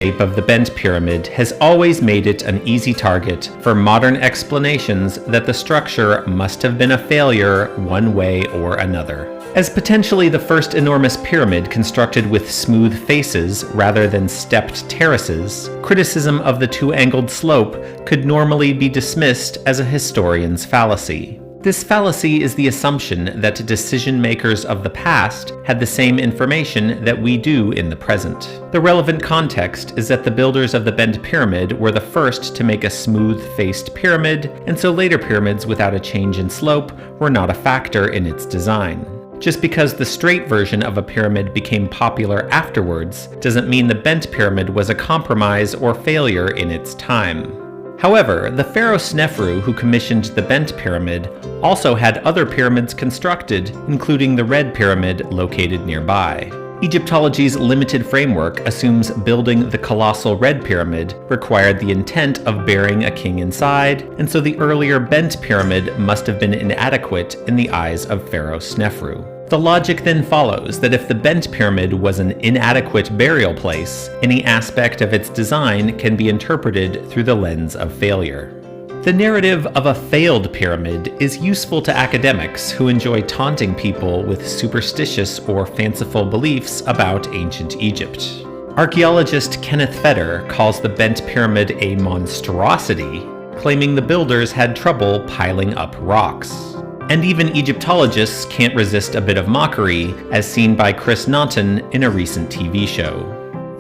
shape of the Bent Pyramid has always made it an easy target for modern explanations that the structure must have been a failure one way or another. As potentially the first enormous pyramid constructed with smooth faces rather than stepped terraces, criticism of the two-angled slope could normally be dismissed as a historian's fallacy. This fallacy is the assumption that decision-makers of the past had the same information that we do in the present. The relevant context is that the builders of the Bent Pyramid were the first to make a smooth-faced pyramid, and so later pyramids without a change in slope were not a factor in its design. Just because the straight version of a pyramid became popular afterwards doesn't mean the Bent Pyramid was a compromise or failure in its time. However, the pharaoh Sneferu, who commissioned the Bent Pyramid, also had other pyramids constructed, including the Red Pyramid located nearby. Egyptology's limited framework assumes building the colossal Red Pyramid required the intent of burying a king inside, and so the earlier Bent Pyramid must have been inadequate in the eyes of Pharaoh Sneferu. The logic then follows that if the Bent Pyramid was an inadequate burial place, any aspect of its design can be interpreted through the lens of failure. The narrative of a failed pyramid is useful to academics who enjoy taunting people with superstitious or fanciful beliefs about ancient Egypt. Archaeologist Kenneth Feder calls the Bent Pyramid a monstrosity, claiming the builders had trouble piling up rocks. And even Egyptologists can't resist a bit of mockery, as seen by Chris Naughton in a recent TV show.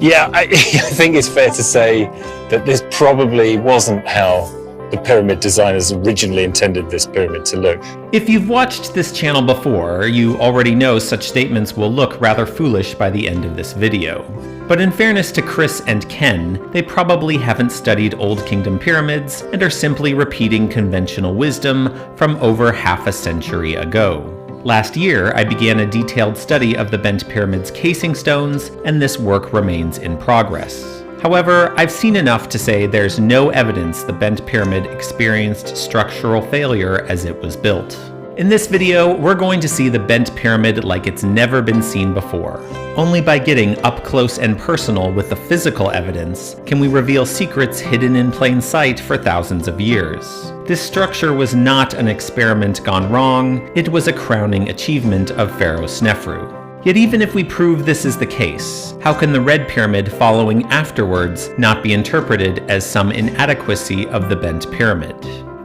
Yeah, I think it's fair to say that this probably wasn't how the pyramid designers originally intended this pyramid to look. If you've watched this channel before, you already know such statements will look rather foolish by the end of this video. But in fairness to Chris and Ken, they probably haven't studied Old Kingdom pyramids and are simply repeating conventional wisdom from over half a century ago. Last year, I began a detailed study of the Bent Pyramid's casing stones, and this work remains in progress. However, I've seen enough to say there's no evidence the Bent Pyramid experienced structural failure as it was built. In this video, we're going to see the Bent Pyramid like it's never been seen before. Only by getting up close and personal with the physical evidence can we reveal secrets hidden in plain sight for thousands of years. This structure was not an experiment gone wrong, it was a crowning achievement of Pharaoh Sneferu. Yet even if we prove this is the case, how can the Red Pyramid following afterwards not be interpreted as some inadequacy of the Bent Pyramid?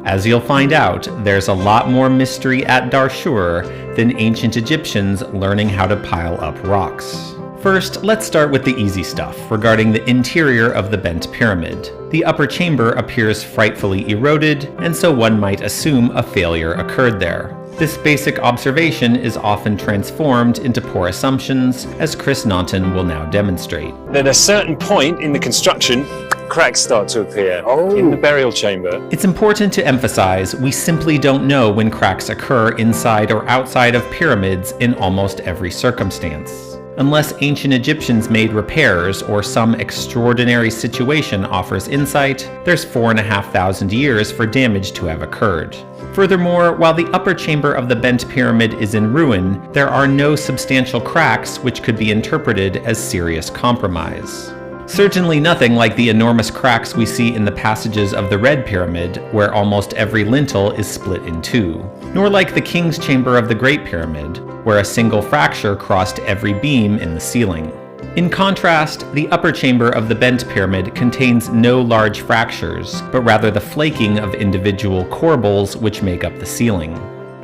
As you'll find out, there's a lot more mystery at Dahshur than ancient Egyptians learning how to pile up rocks. First, let's start with the easy stuff regarding the interior of the Bent Pyramid. The upper chamber appears frightfully eroded, and so one might assume a failure occurred there. This basic observation is often transformed into poor assumptions, as Chris Naughton will now demonstrate. At a certain point in the construction, cracks start to appear in the burial chamber. It's important to emphasize we simply don't know when cracks occur inside or outside of pyramids in almost every circumstance. Unless ancient Egyptians made repairs or some extraordinary situation offers insight, there's 4,500 years for damage to have occurred. Furthermore, while the upper chamber of the Bent Pyramid is in ruin, there are no substantial cracks which could be interpreted as serious compromise. Certainly nothing like the enormous cracks we see in the passages of the Red Pyramid, where almost every lintel is split in two, nor like the King's Chamber of the Great Pyramid, where a single fracture crossed every beam in the ceiling. In contrast, the upper chamber of the Bent Pyramid contains no large fractures, but rather the flaking of individual corbels which make up the ceiling.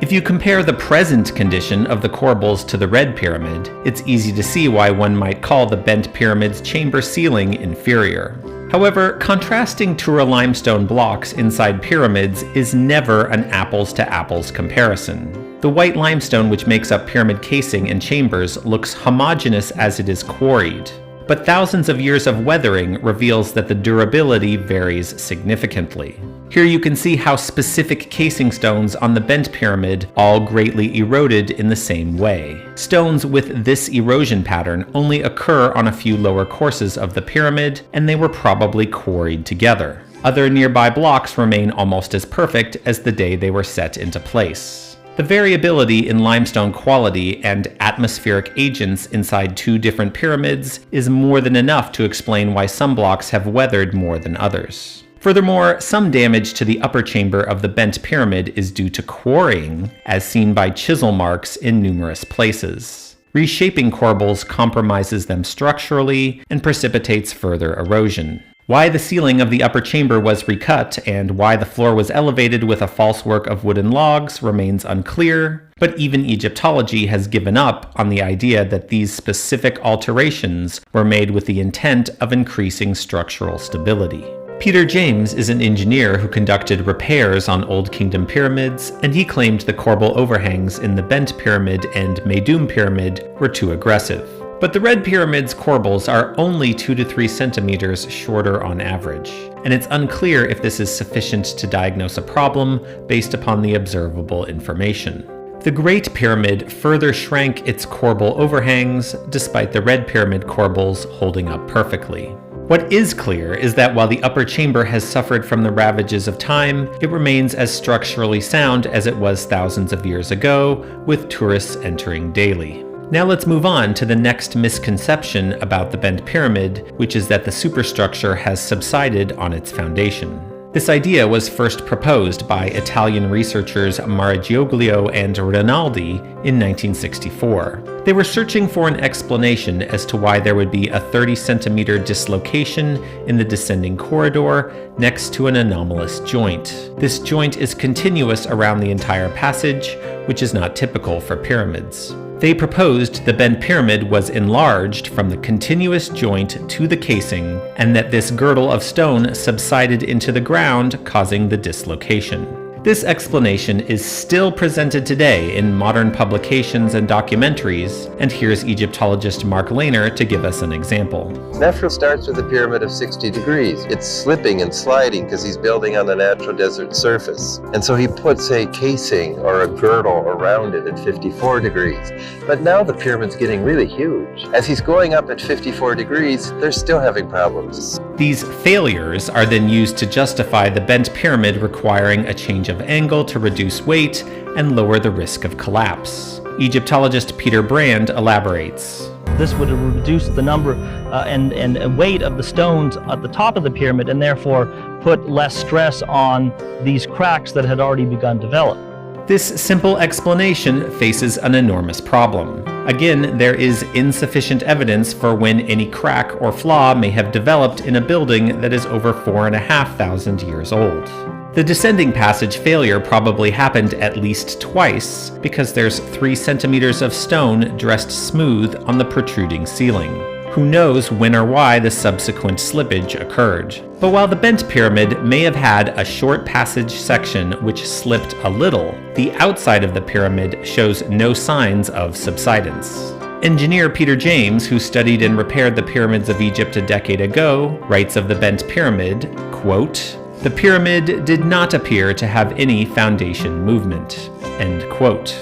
If you compare the present condition of the corbels to the Red Pyramid, it's easy to see why one might call the Bent Pyramid's chamber ceiling inferior. However, contrasting Tura limestone blocks inside pyramids is never an apples-to-apples comparison. The white limestone which makes up pyramid casing and chambers looks homogeneous as it is quarried, but thousands of years of weathering reveals that the durability varies significantly. Here you can see how specific casing stones on the Bent Pyramid all greatly eroded in the same way. Stones with this erosion pattern only occur on a few lower courses of the pyramid, and they were probably quarried together. Other nearby blocks remain almost as perfect as the day they were set into place. The variability in limestone quality and atmospheric agents inside two different pyramids is more than enough to explain why some blocks have weathered more than others. Furthermore, some damage to the upper chamber of the Bent Pyramid is due to quarrying, as seen by chisel marks in numerous places. Reshaping corbels compromises them structurally and precipitates further erosion. Why the ceiling of the upper chamber was recut and why the floor was elevated with a false work of wooden logs remains unclear, but even Egyptology has given up on the idea that these specific alterations were made with the intent of increasing structural stability. Peter James is an engineer who conducted repairs on Old Kingdom pyramids, and he claimed the corbel overhangs in the Bent Pyramid and Meidum Pyramid were too aggressive. But the Red Pyramid's corbels are only 2 to 3 centimeters shorter on average, and it's unclear if this is sufficient to diagnose a problem based upon the observable information. The Great Pyramid further shrank its corbel overhangs, despite the Red Pyramid corbels holding up perfectly. What is clear is that while the upper chamber has suffered from the ravages of time, it remains as structurally sound as it was thousands of years ago, with tourists entering daily. Now let's move on to the next misconception about the Bent Pyramid, which is that the superstructure has subsided on its foundation. This idea was first proposed by Italian researchers Marigioglio and Rinaldi in 1964. They were searching for an explanation as to why there would be a 30-centimeter dislocation in the descending corridor next to an anomalous joint. This joint is continuous around the entire passage, which is not typical for pyramids. They proposed the Bent Pyramid was enlarged from the continuous joint to the casing, and that this girdle of stone subsided into the ground, causing the dislocation. This explanation is still presented today in modern publications and documentaries, and here's Egyptologist Mark Lehner to give us an example. Sneferu starts with a pyramid of 60 degrees. It's slipping and sliding because he's building on a natural desert surface. And so he puts a casing or a girdle around it at 54 degrees. But now the pyramid's getting really huge. As he's going up at 54 degrees, they're still having problems. These failures are then used to justify the Bent Pyramid requiring a change of angle to reduce weight and lower the risk of collapse. Egyptologist Peter Brand elaborates. This would reduce the number and weight of the stones at the top of the pyramid, and therefore put less stress on these cracks that had already begun to develop. This simple explanation faces an enormous problem. Again, there is insufficient evidence for when any crack or flaw may have developed in a building that is over 4,500 years old. The descending passage failure probably happened at least twice, because there's 3 centimeters of stone dressed smooth on the protruding ceiling. Who knows when or why the subsequent slippage occurred. But while the Bent Pyramid may have had a short passage section which slipped a little, the outside of the pyramid shows no signs of subsidence. Engineer Peter James, who studied and repaired the pyramids of Egypt a decade ago, writes of the Bent Pyramid, quote, "The pyramid did not appear to have any foundation movement," end quote.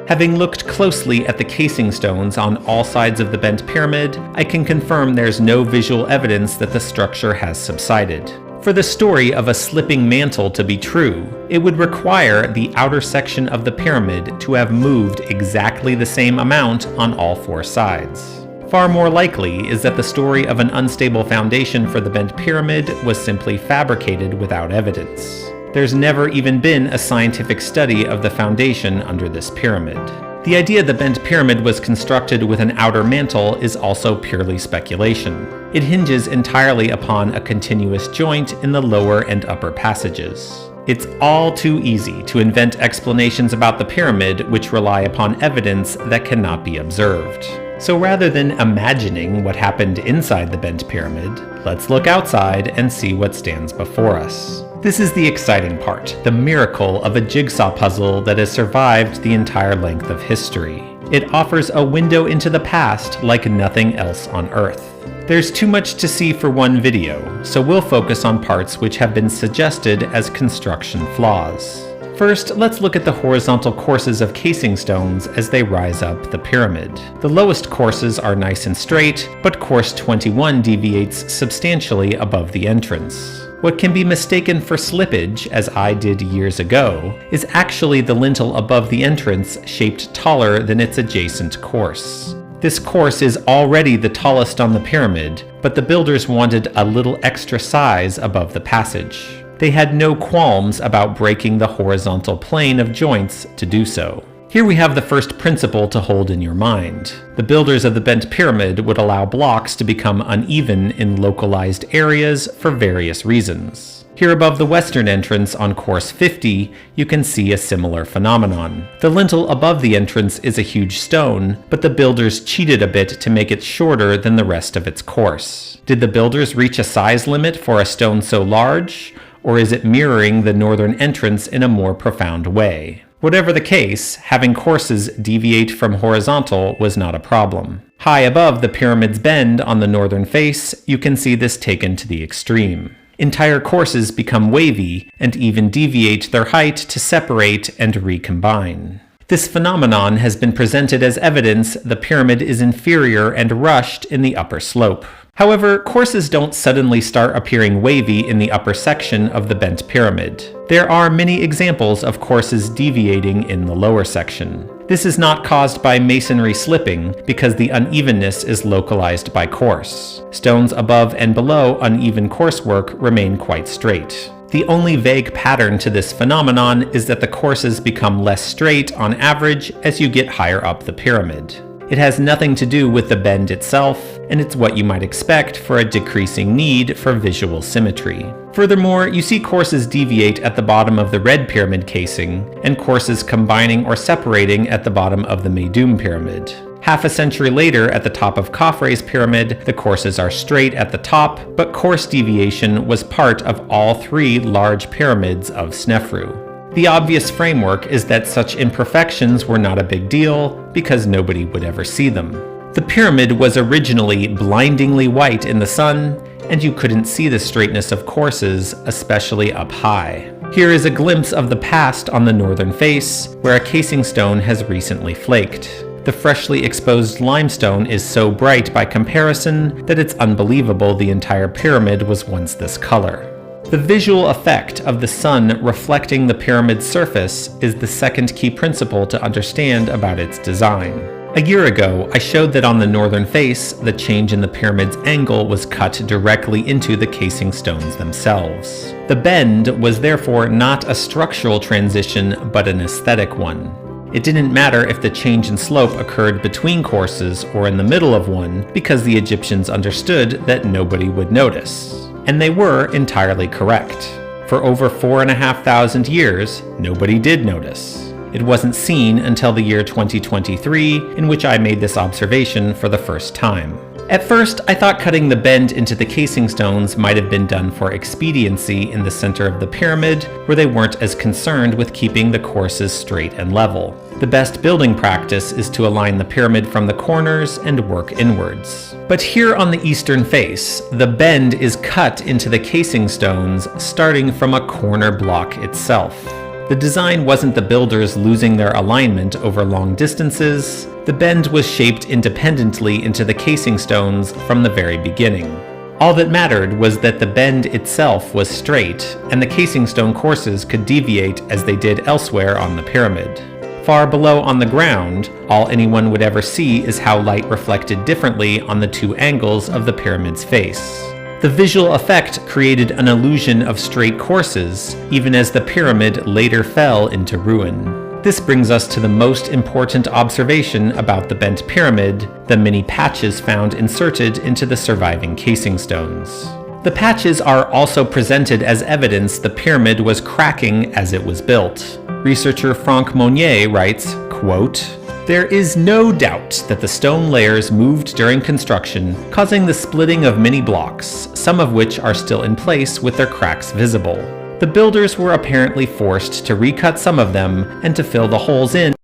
Having looked closely at the casing stones on all sides of the Bent Pyramid, I can confirm there's no visual evidence that the structure has subsided. For the story of a slipping mantle to be true, it would require the outer section of the pyramid to have moved exactly the same amount on all 4 sides. Far more likely is that the story of an unstable foundation for the Bent Pyramid was simply fabricated without evidence. There's never even been a scientific study of the foundation under this pyramid. The idea the Bent Pyramid was constructed with an outer mantle is also purely speculation. It hinges entirely upon a continuous joint in the lower and upper passages. It's all too easy to invent explanations about the pyramid which rely upon evidence that cannot be observed. So rather than imagining what happened inside the Bent Pyramid, let's look outside and see what stands before us. This is the exciting part, the miracle of a jigsaw puzzle that has survived the entire length of history. It offers a window into the past like nothing else on Earth. There's too much to see for one video, so we'll focus on parts which have been suggested as construction flaws. First, let's look at the horizontal courses of casing stones as they rise up the pyramid. The lowest courses are nice and straight, but course 21 deviates substantially above the entrance. What can be mistaken for slippage, as I did years ago, is actually the lintel above the entrance shaped taller than its adjacent course. This course is already the tallest on the pyramid, but the builders wanted a little extra size above the passage. They had no qualms about breaking the horizontal plane of joints to do so. Here we have the first principle to hold in your mind. The builders of the Bent Pyramid would allow blocks to become uneven in localized areas for various reasons. Here above the western entrance on course 50, you can see a similar phenomenon. The lintel above the entrance is a huge stone, but the builders cheated a bit to make it shorter than the rest of its course. Did the builders reach a size limit for a stone so large, or is it mirroring the northern entrance in a more profound way? Whatever the case, having courses deviate from horizontal was not a problem. High above the pyramid's bend on the northern face, you can see this taken to the extreme. Entire courses become wavy and even deviate their height to separate and recombine. This phenomenon has been presented as evidence the pyramid is inferior and rushed in the upper slope. However, courses don't suddenly start appearing wavy in the upper section of the Bent Pyramid. There are many examples of courses deviating in the lower section. This is not caused by masonry slipping because the unevenness is localized by course. Stones above and below uneven coursework remain quite straight. The only vague pattern to this phenomenon is that the courses become less straight on average as you get higher up the pyramid. It has nothing to do with the bend itself, and it's what you might expect for a decreasing need for visual symmetry. Furthermore, you see courses deviate at the bottom of the Red Pyramid casing, and courses combining or separating at the bottom of the Meidum Pyramid. Half a century later, at the top of Khafre's pyramid, the courses are straight at the top, but course deviation was part of all three large pyramids of Sneferu. The obvious framework is that such imperfections were not a big deal because nobody would ever see them. The pyramid was originally blindingly white in the sun, and you couldn't see the straightness of courses, especially up high. Here is a glimpse of the past on the northern face, where a casing stone has recently flaked. The freshly exposed limestone is so bright by comparison that it's unbelievable the entire pyramid was once this color. The visual effect of the sun reflecting the pyramid's surface is the second key principle to understand about its design. A year ago, I showed that on the northern face, the change in the pyramid's angle was cut directly into the casing stones themselves. The bend was therefore not a structural transition, but an aesthetic one. It didn't matter if the change in slope occurred between courses or in the middle of one, because the Egyptians understood that nobody would notice. And they were entirely correct. For over 4,500 years, nobody did notice. It wasn't seen until the year 2023, in which I made this observation for the first time. At first, I thought cutting the bend into the casing stones might have been done for expediency in the center of the pyramid, where they weren't as concerned with keeping the courses straight and level. The best building practice is to align the pyramid from the corners and work inwards. But here on the eastern face, the bend is cut into the casing stones starting from a corner block itself. The design wasn't the builders losing their alignment over long distances. The bend was shaped independently into the casing stones from the very beginning. All that mattered was that the bend itself was straight, and the casing stone courses could deviate as they did elsewhere on the pyramid. Far below on the ground, all anyone would ever see is how light reflected differently on the two angles of the pyramid's face. The visual effect created an illusion of straight courses, even as the pyramid later fell into ruin. This brings us to the most important observation about the Bent Pyramid, the many patches found inserted into the surviving casing stones. The patches are also presented as evidence the pyramid was cracking as it was built. Researcher Franck Monnier writes, quote, "There is no doubt that the stone layers moved during construction, causing the splitting of many blocks, some of which are still in place with their cracks visible. The builders were apparently forced to recut some of them and to fill the holes in